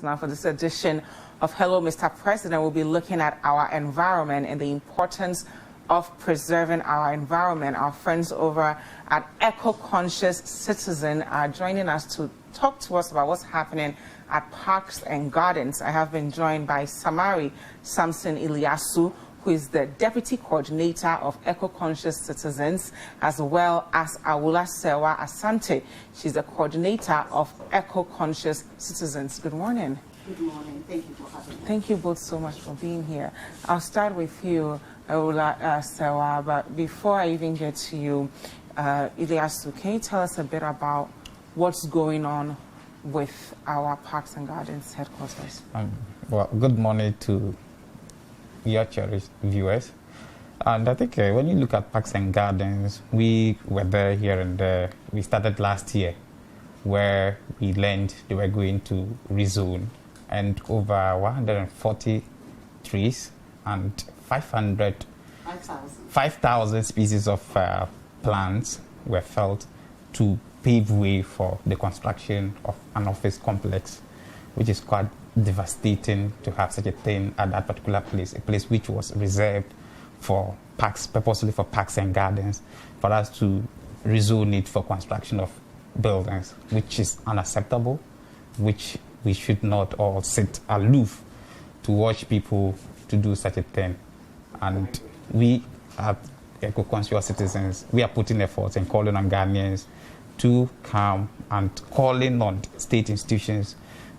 Now, for this edition of Hello, Mr. President, we'll be looking at our environment and the importance of preserving our environment. Our friends over at Eco-Conscious Citizen are joining us to talk to us about what's happening at parks and gardens. I have been joined by Samari, Samson, Eliasu, who is the Deputy Coordinator of Eco-Conscious Citizens, as well as Awula Serwah Asante. She's the Coordinator of Eco-Conscious Citizens. Good morning. Good morning. Thank you for having me. Thank you both so much for being here. I'll start with you, Awula Serwah, but before I even get to you, Eliasu, can you tell us a bit about what's going on with our Parks and Gardens headquarters? Well, good morning to your cherished viewers. And I think when you look at Parks and Gardens, we were there here and there. We started last year where we learned they were going to rezone, and over 140 trees and 5,000 species of plants were felled to pave way for the construction of an office complex, which is quite devastating to have such a thing at that particular place, a place which was reserved for parks, purposely for parks and gardens, for us to rezone it for construction of buildings, which is unacceptable, which we should not all sit aloof to watch people to do such a thing. And we at Eco-Conscious Citizens, we are putting efforts and calling on Ghanaians to come and calling on state institutions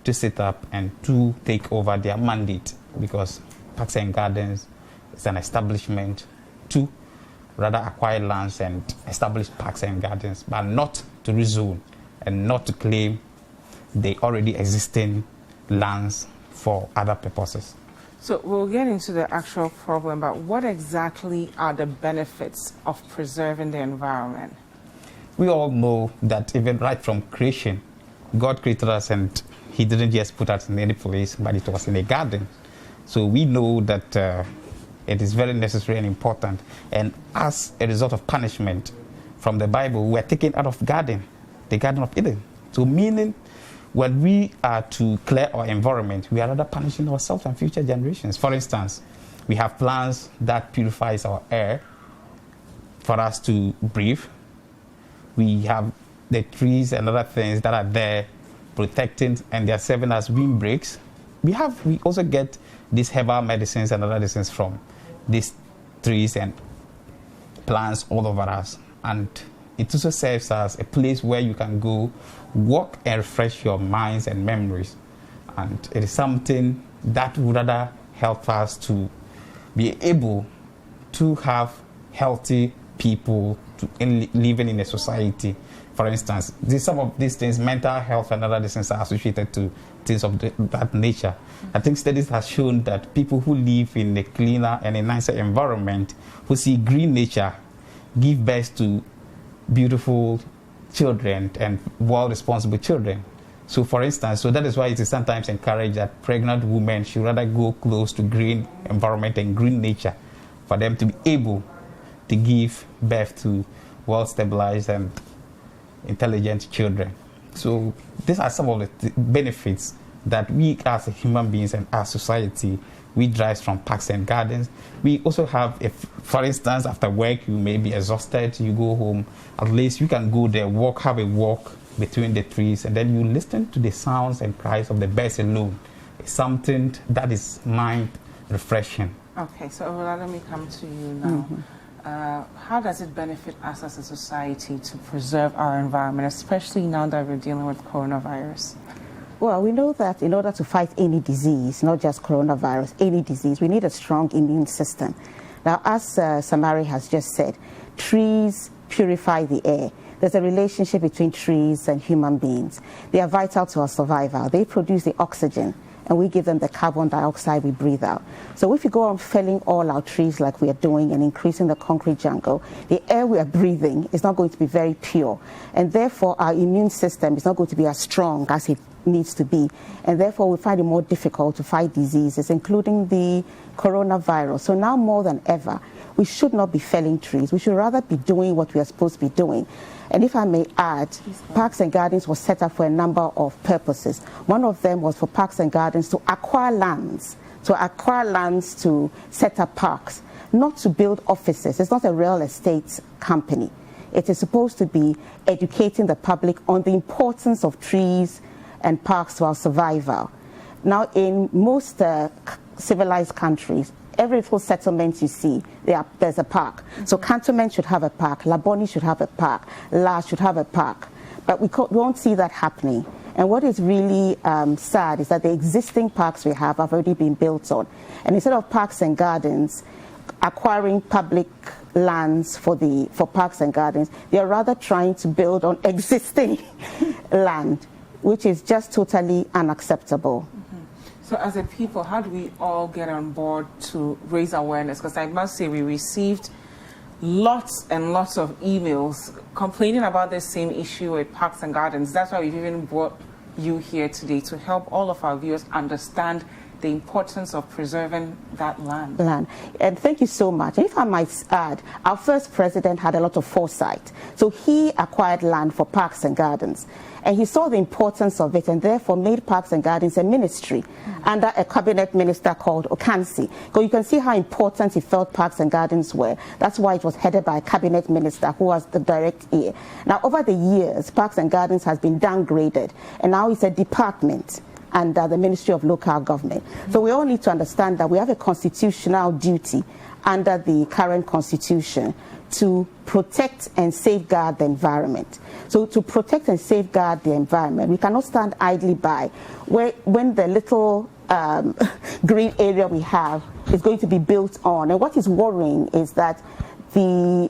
to set up and to take over their mandate, because Parks and Gardens is an establishment to rather acquire lands and establish parks and gardens, but not to rezone and not to claim the already existing lands for other purposes. So we'll get into the actual problem, but what exactly are the benefits of preserving the environment? We all know that even right from creation, God created us and He didn't just put us in any place, but it was in a garden. So we know that it is very necessary and important. And as a result of punishment from the Bible, we are taken out of the Garden of Eden. So meaning, when we are to clear our environment, we are rather punishing ourselves and future generations. For instance, we have plants that purifies our air for us to breathe. We have the trees and other things that are there protecting, and they are serving as windbreaks. We also get these herbal medicines and other medicines from these trees and plants all over us. And it also serves as a place where you can go walk and refresh your minds and memories. And it is something that would rather help us to be able to have healthy people living in a society. For instance, some of these things, mental health and other things, are associated to things of that nature. I think studies have shown that people who live in a cleaner and a nicer environment, who see green nature, give birth to beautiful children and well-responsible children. So for instance, so that is why it is sometimes encouraged that pregnant women should rather go close to green environment and green nature for them to be able to give birth to well-stabilized and intelligent children. So these are some of the benefits that we as human beings and as society, we derive from parks and gardens. We also have, for instance, after work, you may be exhausted, you go home, at least you can go there, have a walk between the trees, and then you listen to the sounds and cries of the birds alone. It's something that is mind refreshing. Okay, so let me come to you now. How does it benefit us as a society to preserve our environment, especially now that we're dealing with coronavirus? Well, we know that in order to fight any disease, not just coronavirus, any disease, we need a strong immune system. Now, as Samari has just said, trees purify the air. There's a relationship between trees and human beings. They are vital to our survival. They produce the oxygen, and we give them the carbon dioxide we breathe out. So if you go on felling all our trees like we are doing and increasing the concrete jungle, the air we are breathing is not going to be very pure. And therefore, our immune system is not going to be as strong as it needs to be. And therefore, we find it more difficult to fight diseases, including the coronavirus. So now more than ever, we should not be felling trees. We should rather be doing what we are supposed to be doing. And if I may add, Parks and Gardens was set up for a number of purposes. One of them was for Parks and Gardens to acquire lands, to set up parks, not to build offices. It's not a real estate company. It is supposed to be educating the public on the importance of trees and parks to our survival. Now, in most civilized countries, every little settlement you see, there's a park. So Cantonment should have a park, Laboni should have a park, La should have a park. But we won't see that happening. And what is really sad is that the existing parks we have already been built on. And instead of Parks and Gardens acquiring public lands for Parks and Gardens, they are rather trying to build on existing land, which is just totally unacceptable. So as a people, how do we all get on board to raise awareness? Because I must say we received lots and lots of emails complaining about this same issue with Parks and Gardens. That's why we've even brought you here today to help all of our viewers understand the importance of preserving that land. And thank you so much. And if I might add, our first president had a lot of foresight. So he acquired land for Parks and Gardens. And he saw the importance of it and therefore made Parks and Gardens a ministry under a cabinet minister called Okansi. So you can see how important he felt Parks and Gardens were. That's why it was headed by a cabinet minister who was the direct ear. Now, over the years, Parks and Gardens has been downgraded, and now it's a department under the Ministry of Local Government. So we all need to understand that we have a constitutional duty under the current constitution to protect and safeguard the environment. So to protect and safeguard the environment, we cannot stand idly by when the little green area we have is going to be built on. And what is worrying is that the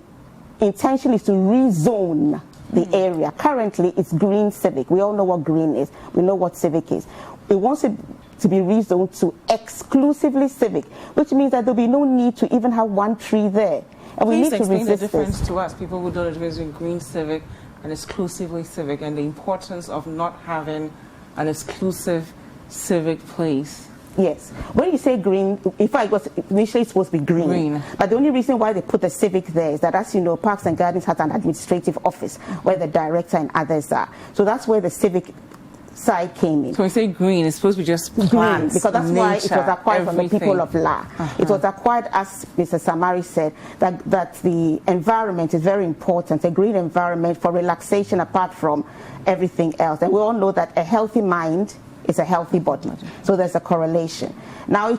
intention is to rezone the area. Currently, it's green civic. We all know what green is. We know what civic is. It wants it to be rezoned to exclusively civic, which means that there'll be no need to even have one tree there. And we need to resist the difference to us, people who don't know the difference between green civic and exclusively civic, and the importance of not having an exclusive civic place. Yes. When you say green, in fact, it was initially supposed to be green. But the only reason why they put the civic there is that, as you know, Parks and Gardens has an administrative office where the director and others are. So that's where the civic side came in. So when you say green, it's supposed to be just plants, because that's nature, why it was acquired everything. from the people of La. It was acquired, as Mr. Samari said, that the environment is very important, a green environment for relaxation apart from everything else. And we all know that a healthy mind is a healthy body. So there's a correlation. Now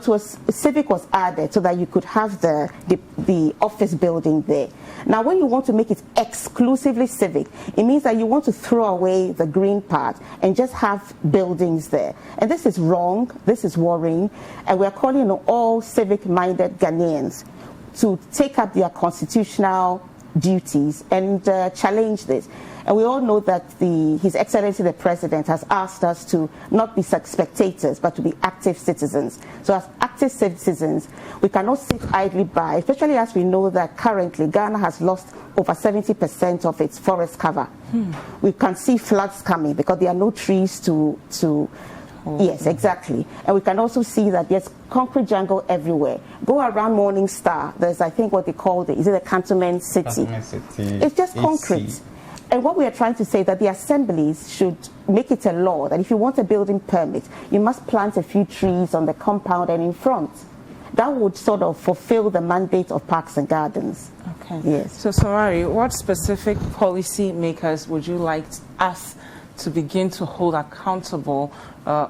civic was added so that you could have the office building there. Now when you want to make it exclusively civic, it means that you want to throw away the green part and just have buildings there. And this is wrong, this is worrying, and we're calling on all civic-minded Ghanaians to take up their constitutional duties and challenge this. And we all know that His Excellency the President has asked us to not be spectators, but to be active citizens. So as active citizens, we cannot sit idly by, especially as we know that currently Ghana has lost over 70% of its forest cover. We can see floods coming because there are no trees to yes, exactly. And we can also see that there's concrete jungle everywhere. Go around Morning Star, there's, I think, what they call is it a cantonment city? It's just concrete. And what we are trying to say is that the assemblies should make it a law that if you want a building permit, you must plant a few trees on the compound and in front. That would sort of fulfill the mandate of Parks and Gardens. Okay. Yes. So, Samari, what specific policy makers would you like us to begin to hold accountable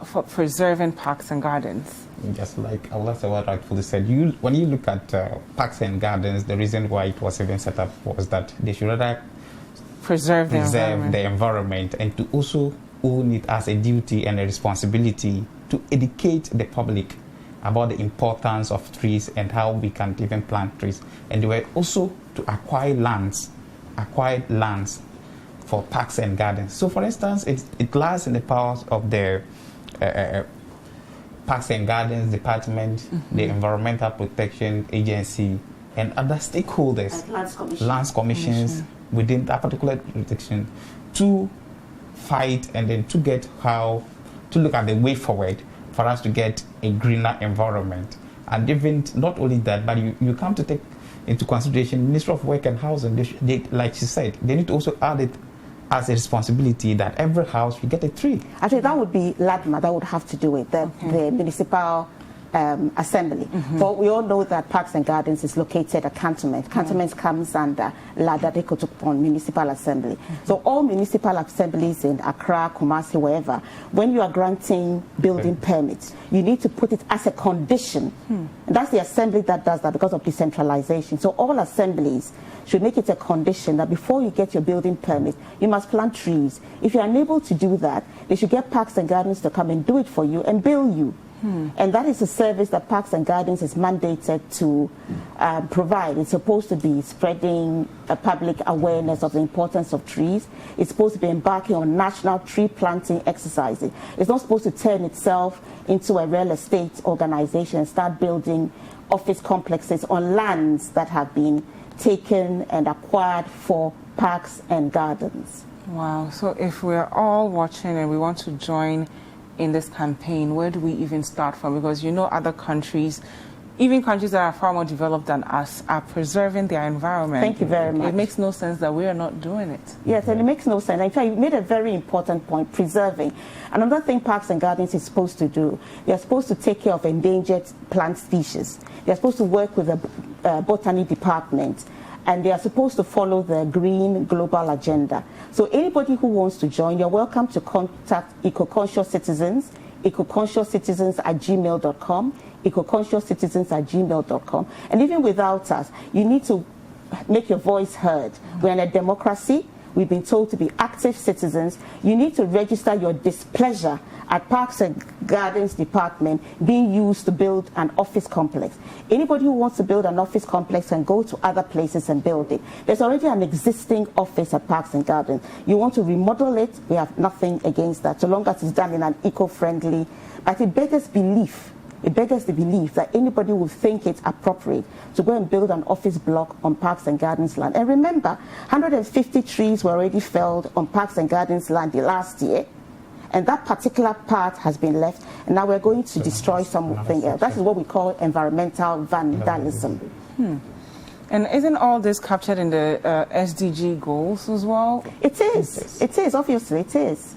for preserving Parks and Gardens? Just like Awula rightfully said, when you look at Parks and Gardens, the reason why it was even set up was that they should rather preserve the environment and to also own it as a duty and a responsibility to educate the public about the importance of trees and how we can even plant trees. And they were also to acquire lands for Parks and Gardens. So for instance, it lies in the powers of the Parks and Gardens Department, the Environmental Protection Agency, and other stakeholders, lands commissions within that particular jurisdiction, to fight and then to get how to look at the way forward for us to get a greener environment. And even not only that, but you come to take into consideration Ministry of Work and Housing. They, like she said, they need to also add it as a responsibility that every house will get a tree. Actually, that would be LADMA that would have to do it, the municipal assembly. But we all know that Parks and Gardens is located at Cantonment. Cantonment comes under Ladadekotopon Municipal Assembly. So all municipal assemblies in Accra, Kumasi, wherever, when you are granting building permits, you need to put it as a condition. And that's the assembly that does that because of decentralization. So all assemblies should make it a condition that before you get your building permit, you must plant trees. If you're unable to do that, they should get Parks and Gardens to come and do it for you and bill you. And that is a service that Parks and Gardens is mandated to provide. It's supposed to be spreading public awareness of the importance of trees. It's supposed to be embarking on national tree planting exercises. It's not supposed to turn itself into a real estate organization and start building office complexes on lands that have been taken and acquired for parks and gardens. Wow. So if we're all watching and we want to join in this campaign, where do we even start from? Because you know other countries, even countries that are far more developed than us, are preserving their environment. Thank you very much. It makes no sense that we are not doing it. Yes, and it makes no sense. In fact, you made a very important point, preserving. Another thing Parks and Gardens is supposed to do, they're supposed to take care of endangered plant species. They're supposed to work with the botany department, and they are supposed to follow the Green Global Agenda. So anybody who wants to join, you're welcome to contact Ecoconscious Citizens, ecoconsciouscitizens@gmail.com, ecoconsciouscitizens@gmail.com. And even without us, you need to make your voice heard. We're in a democracy. We've been told to be active citizens. You need to register your displeasure at Parks and Gardens Department being used to build an office complex. Anybody who wants to build an office complex can go to other places and build it. There's already an existing office at Parks and Gardens. You want to remodel it, we have nothing against that, so long as it's done in an eco-friendly, but it beggars belief. It beggars the belief that anybody will think it's appropriate to go and build an office block on Parks and Gardens land. And remember, 150 trees were already felled on Parks and Gardens land last year, and that particular part has been left, and now we're going to destroy something else. That is what we call environmental vandalism. And isn't all this captured in the SDG goals as well? It is. It is, obviously, it is.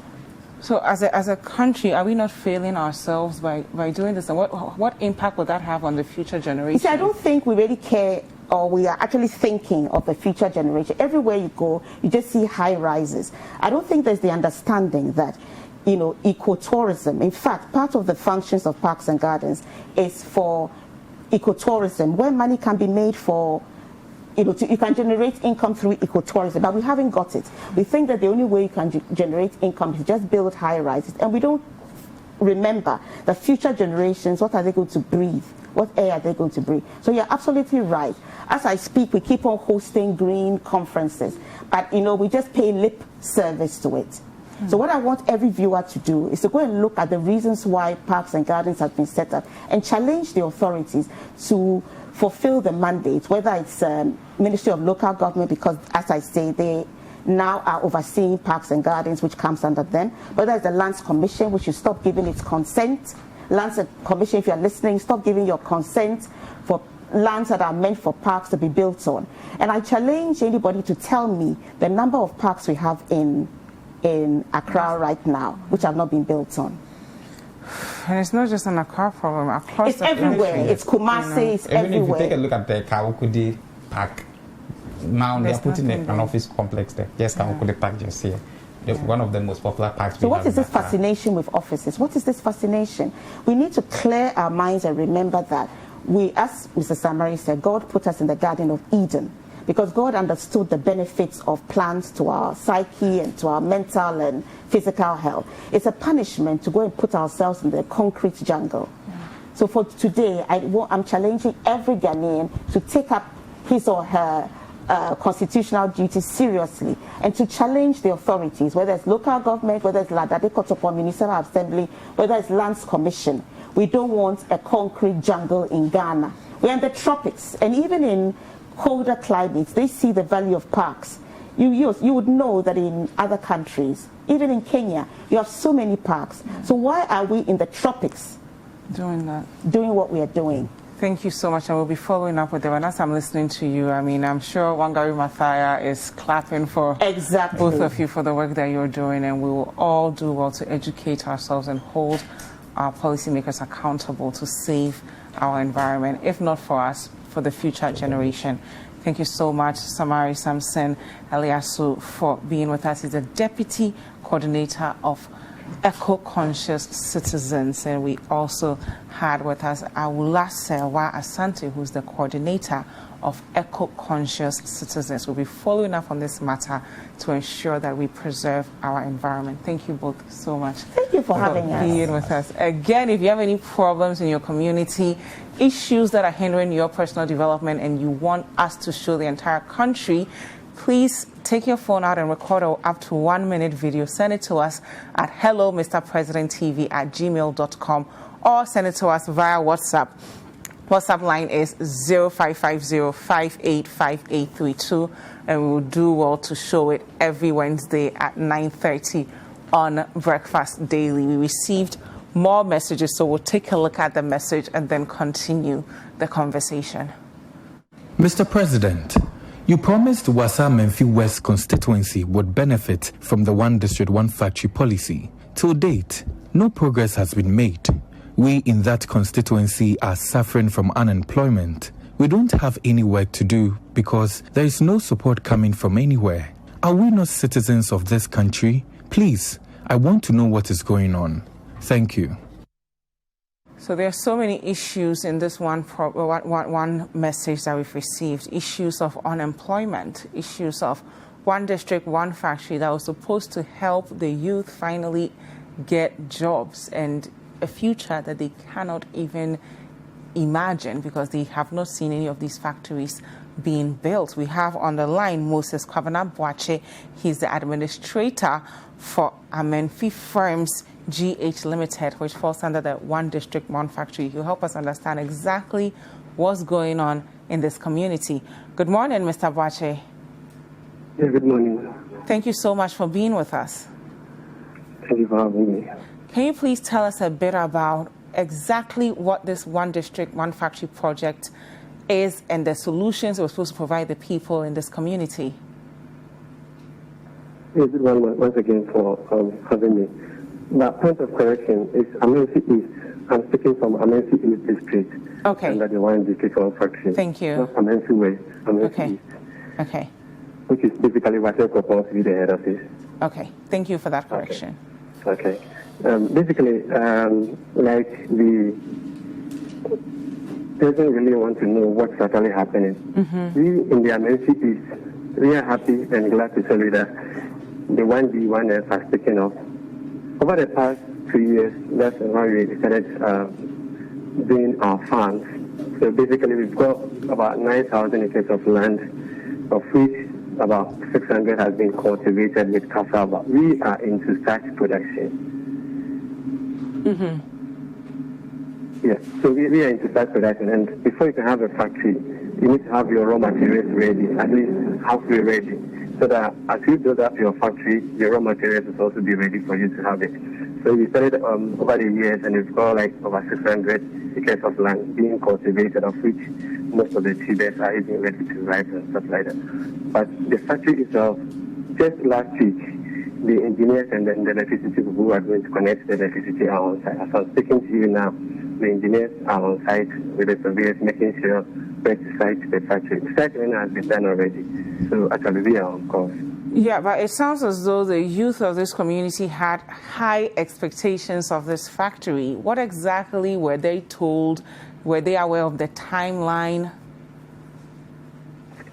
So as a country, are we not failing ourselves by doing this? And what impact will that have on the future generation? You see, I don't think we really care, or we are actually thinking of the future generation. Everywhere you go, you just see high rises. I don't think there's the understanding that, you know, ecotourism. In fact, part of the functions of Parks and Gardens is for ecotourism, where money can be made for, you know, you can generate income through ecotourism, but we haven't got it. We think that the only way you can generate income is just build high rises, and we don't remember the future generations. What are they going to breathe? What air are they going to breathe? So you're absolutely right. As I speak, we keep on hosting green conferences, but you know, we just pay lip service to it. So what I want every viewer to do is to go and look at the reasons why Parks and Gardens have been set up and challenge the authorities to fulfill the mandate, whether it's Ministry of Local Government, because as I say, they now are overseeing Parks and Gardens, which comes under them, whether it's the Lands Commission, which should stop giving its consent. Lands Commission, if you're listening, stop giving your consent for lands that are meant for parks to be built on. And I challenge anybody to tell me the number of parks we have in Accra right now, which have not been built on. And it's not just an Accra problem. Across it's everywhere. country. It's Kumasi. It's Even everywhere. if you take a look at the Kawukudi Park, now they are putting an office complex there. Yes, Kawukudi Park just here. One of the most popular parks. So what is this fascination with offices? What is this fascination? We need to clear our minds and remember that we, as Mr. Samari said, God put us in the Garden of Eden, because God understood the benefits of plants to our psyche and to our mental and physical health. It's a punishment to go and put ourselves in the concrete jungle. So for today, I'm challenging every Ghanaian to take up his or her constitutional duties seriously and to challenge the authorities, whether it's local government, whether it's Ladadekotopon Municipal Assembly, whether it's Lands Commission. We don't want a concrete jungle in Ghana. We're in the tropics, and even in colder climates, they see the value of parks. you would know that in other countries, even in Kenya, you have so many parks. So why are we in the tropics doing what we are doing? Thank you so much, and we'll be following up with them. And as I'm listening to you, I mean, I'm sure Wangari Maathai is clapping for both of you for the work that you're doing, and we will all do well to educate ourselves and hold our policymakers accountable to save our environment, if not for us, for the future generation. Thank you so much, Samari, Samson, Eliasu, for being with us. He's the Deputy Coordinator of Eco-Conscious Citizens. And we also had with us Awula, Serwah, Asante, who's the Coordinator of Eco-Conscious Citizens. We'll be following up on this matter to ensure that we preserve our environment. Thank you both so much. Thank you for having us. Being with us. Again, if you have any problems in your community, issues that are hindering your personal development, and you want us to show the entire country, please take your phone out and record an up to 1 minute video. Send it to us at hello-mr-president-tv@gmail.com, or send it to us via WhatsApp. WhatsApp line is 0550-585832, and we will do well to show it every Wednesday at 9:30 on Breakfast Daily. We received more messages, so we'll take a look at the message and then continue the conversation. Mr. President, you promised Wasa Amenfi West constituency would benefit from the one district, one factory policy. Till date, no progress has been made. We in that constituency are suffering from unemployment. We don't have any work to do because there is no support coming from anywhere. Are we not citizens of this country? Please, I want to know what is going on. Thank you. So there are so many issues in this one message that we've received. Issues of unemployment, issues of one district, one factory that was supposed to help the youth finally get jobs and a future that they cannot even imagine because they have not seen any of these factories being built. We have on the line Moses Kwabena Boakye. He's the administrator for Amenfifarms GH Limited, which falls under the one district, one factory. He'll help us understand exactly what's going on in this community. Good morning, Mr. Boakye. Yeah, good morning. Thank you so much for being with us. Thank you for having me. Can you please tell us a bit about exactly what this one district, one factory project is and the solutions we're supposed to provide the people in this community? Yes, once again for having me. The point of correction is Amenfi East. I'm speaking from Amenfi East District. Okay. Under the one district, one factory. Thank you. Not Amenfi West, Amenfi East. Okay. Which is basically what Ecoconscious to be the head office. Okay. Thank you for that correction. Okay. Basically, like the doesn't really want to know what's actually happening. Mm-hmm. We in the Amenfi East, we are happy and glad to tell you that the 1D, 1F has taken off. Over the past 2 years, that's when we started doing our farms. So basically, we've got about 9,000 acres of land, of which about 600 has been cultivated with cassava. We are into starch production. Mm-hmm. Yes, so we are into starch production, and before you can have a factory, you need to have your raw materials ready, at least halfway ready, so that as you build up your factory, your raw materials will also be ready for you to have it. So we started over the years, and we've got like over 600 acres of land being cultivated, of which most of the tubers are even ready to ripe and stuff like that. But the factory itself, just last week, the engineers and then the electricity people who are going to connect the electricity are on site. As I'm speaking to you now, the engineers are on site with the surveyors making sure where to site the factory. The site has been done already, so actually we are on course. Yeah, but it sounds as though the youth of this community had high expectations of this factory. What exactly were they told? Were they aware of the timeline?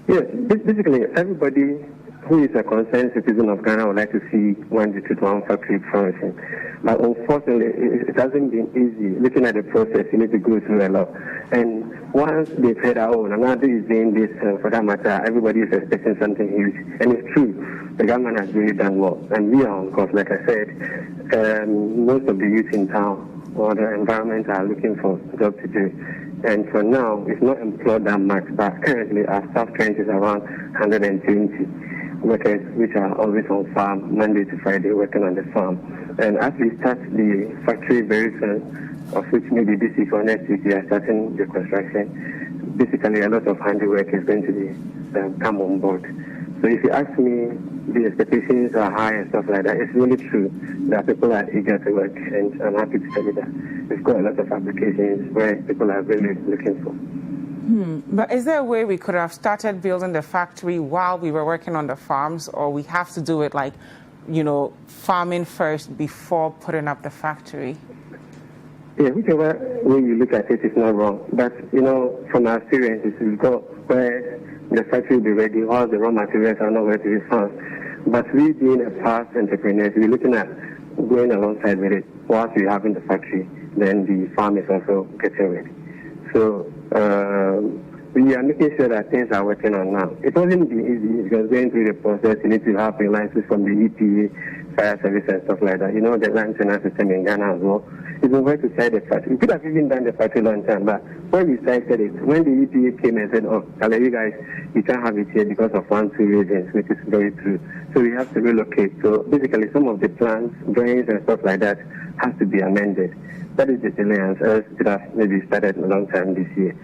Yes, basically everybody who is a concerned citizen of Ghana would like to see one district, one factory flourishing. But unfortunately, it hasn't been easy. Looking at the process, you need to go through a lot. And once they've heard our own, another is doing this, for that matter, everybody is expecting something huge. And it's true, the government has really done well. And we are on course, like I said, most of the youth in town or the environment are looking for a job to do. And for now, it's not employed that much, but currently our staff strength is around 120. workers which are always on farm, Monday to Friday, working on the farm. And as we start the factory very soon, of which maybe this week or next week we are starting the construction, basically a lot of handiwork is going to be come on board. So if you ask me, the expectations are high and stuff like that. It's really true that people are eager to work, and I'm happy to tell you that we've got a lot of applications where people are really looking for. But is there a way we could have started building the factory while we were working on the farms, or we have to do it like, farming first before putting up the factory? Yeah, whichever way you look at it is not wrong. But, from our experiences, we've got where the factory will be ready, all the raw materials are not ready to be found. But we being a past entrepreneurs, we're looking at going alongside with it. Whilst we have in the factory, then the farm is also getting ready. So we are making sure that things are working on now. It wasn't easy because going through the process, you need to have a license from the EPA, fire service and stuff like that. The land tenant system in Ghana as well. It's been work to side the factory. We could have even done the factory long time, but when we started it, when the EPA came and said, you guys, you can't have it here because of 1-2 reasons, which is very true. So we have to relocate. So basically some of the plans, drawings and stuff like that has to be amended. That is the delay, and else it could have maybe started a long time this year.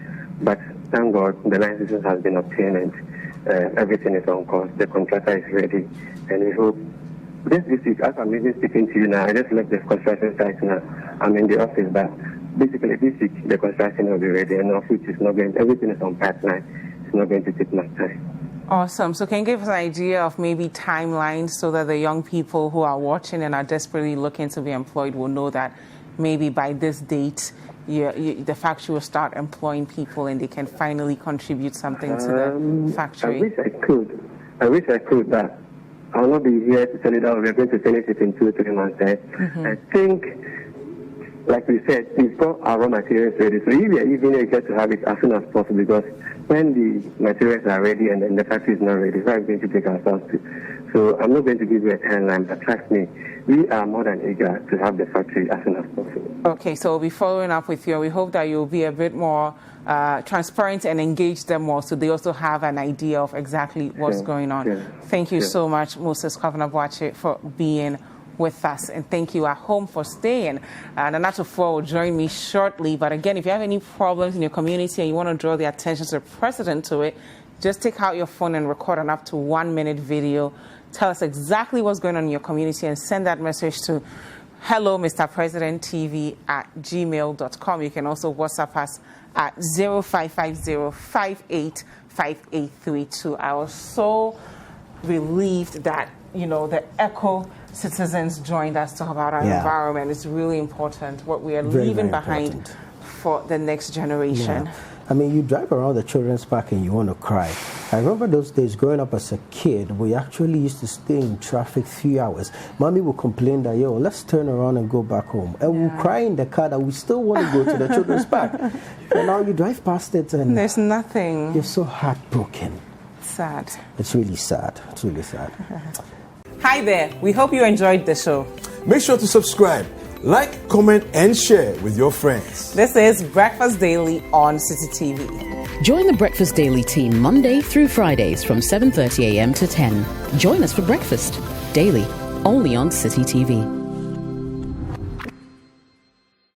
But thank God the licenses has been obtained and everything is on course. The contractor is ready, and we hope this week, as I'm even speaking to you now, I just left the construction site now. I'm in the office, but basically this week the construction will be ready, and of which is not going. Everything is on pipeline. It's not going to take much time. Awesome. So can you give us an idea of maybe timelines so that the young people who are watching and are desperately looking to be employed will know that maybe by this date the factory will start employing people and they can finally contribute something to the factory? I wish I could, but I will not be here to tell you that we're going to finish it in 2-3 months. I think, like we said, we've got our raw materials ready. So if we are even eager to have it as soon as possible, because when the materials are ready and then the factory is not ready, so I'm going to take ourselves to. So I'm not going to give you a timeline, but trust me, we are more than eager to have the factory as soon as possible. Okay, so we'll be following up with you. We hope that you'll be a bit more transparent and engage them more so they also have an idea of exactly what's going on. Thank you so much, Moses Kwabena Boakye, for being with us, and thank you at home for staying. And Anato4 will join me shortly, but again, if you have any problems in your community and you want to draw the attention to the president to it, just take out your phone and record an up to 1-minute video. Tell us exactly what's going on in your community and send that message to hello Mr. President TV @gmail.com. You can also WhatsApp us at 0550-585832. I was so relieved that the Eco-Citizens joined us to talk about our environment. It's really important what we are leaving behind for the next generation. I mean, you drive around the children's park and you want to cry. I remember those days growing up as a kid, we actually used to stay in traffic 3 hours. Mommy would complain that, let's turn around and go back home. And we'll cry in the car that we still want to go to the children's park. And now you drive past it and there's nothing. You're so heartbroken. Sad. It's really sad. It's really sad. Hi there. We hope you enjoyed the show. Make sure to subscribe, like, comment, and share with your friends. This is Breakfast Daily on City TV. Join the Breakfast Daily team Monday through Fridays from 7:30 a.m. to 10. Join us for breakfast daily, only on City TV.